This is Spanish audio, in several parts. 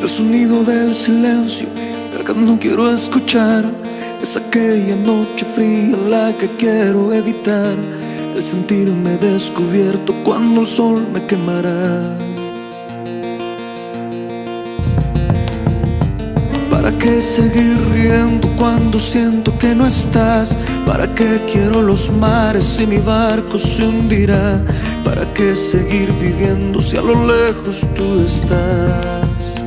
El sonido del silencio, el que no quiero escuchar. Es aquella noche fría la que quiero evitar. El sentirme descubierto cuando el sol me quemará. ¿Para qué seguir riendo cuando siento que no estás? ¿Para qué quiero los mares si mi barco se hundirá? ¿Para qué seguir viviendo si a lo lejos tú estás?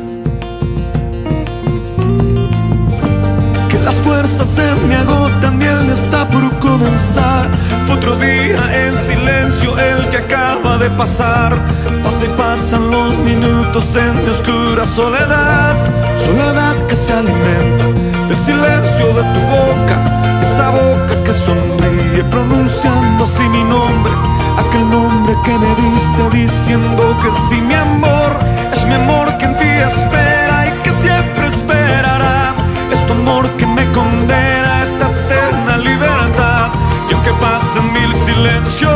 Que las fuerzas se me agotan y el día está por comenzar. Fue otro día en silencio el que acaba de pasar. Pasa y pasan los minutos en mi oscura soledad. Soledad que se alimenta del silencio de tu boca. Esa boca que sonríe pronunciando así mi nombre. Aquel nombre que me diste diciendo que sí, mi amor. Es mi amor que en ti espera y que siempre esperará. Es tu amor que me condena a esta eterna libertad. Y aunque pasen mil silencios,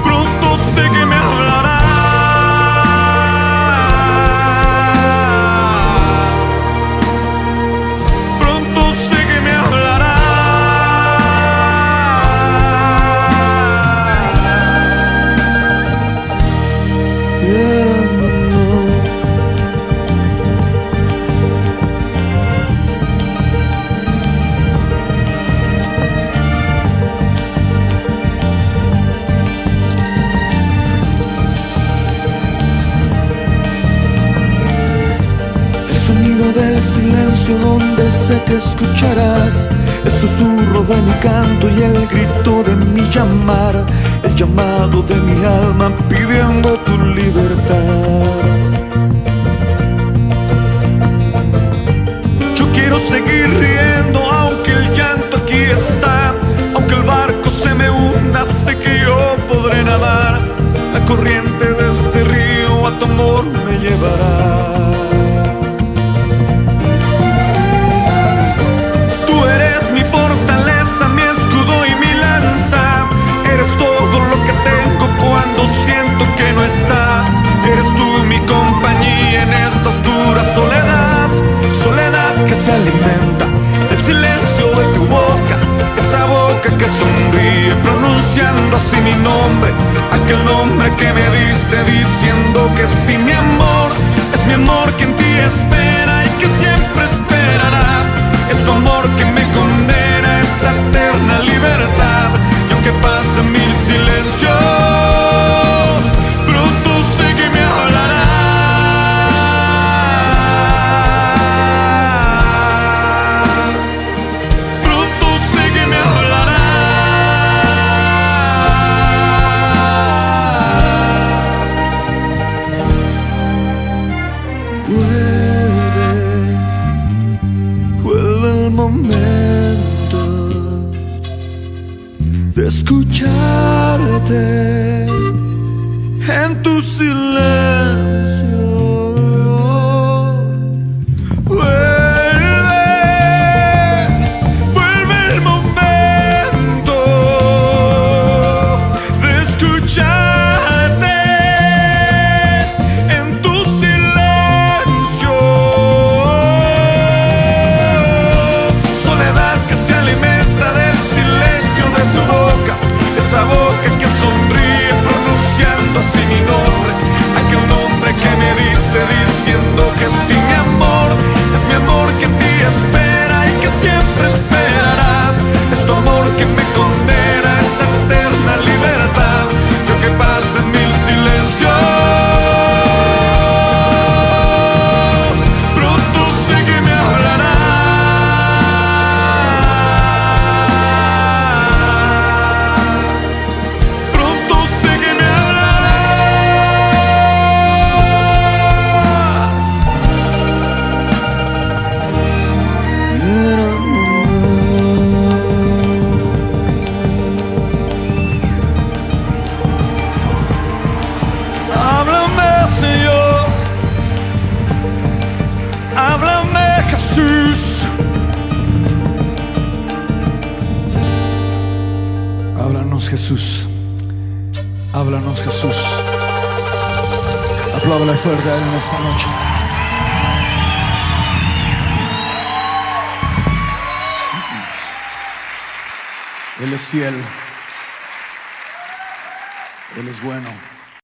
pronto sé que me hablará. Pronto sé que me hablará. Del silencio donde sé que escucharás el susurro de mi canto y el grito de mi llamar, el llamado de mi alma pidiendo tu libertad. Yo quiero seguir riendo aunque el llanto aquí está, aunque el barco se me hunda, sé que yo podré nadar. La corriente de este río a tu amor me llevará. Eres tú mi compañía en esta oscura soledad. Soledad que se alimenta del silencio de tu boca. Esa boca que sonríe pronunciando así mi nombre. Aquel nombre que me diste diciendo que sí, mi amor. Es mi amor que en ti espera y que siempre esperará. Es tu amor que me condena a esta eterna libertad. Y aunque pasen mil silencios, de escucharte en tu silencio. Vuelve el momento de escucharte en tu silencio. Soledad que se alimenta del silencio de tu boca. Esa boca que sonríe pronunciando así mi nombre. Aquel nombre que me diste diciendo que sí, mi amor. Es mi amor que en ti espera y que siempre esperará. Es tu amor que me condena a esa eterna libertad. Y aunque pasen mil silencios, pronto sé que me hablará. Jesús, háblanos Jesús, háblanos Jesús, a Apláudale fuerte a Él en esta noche. Él es fiel. Él es bueno.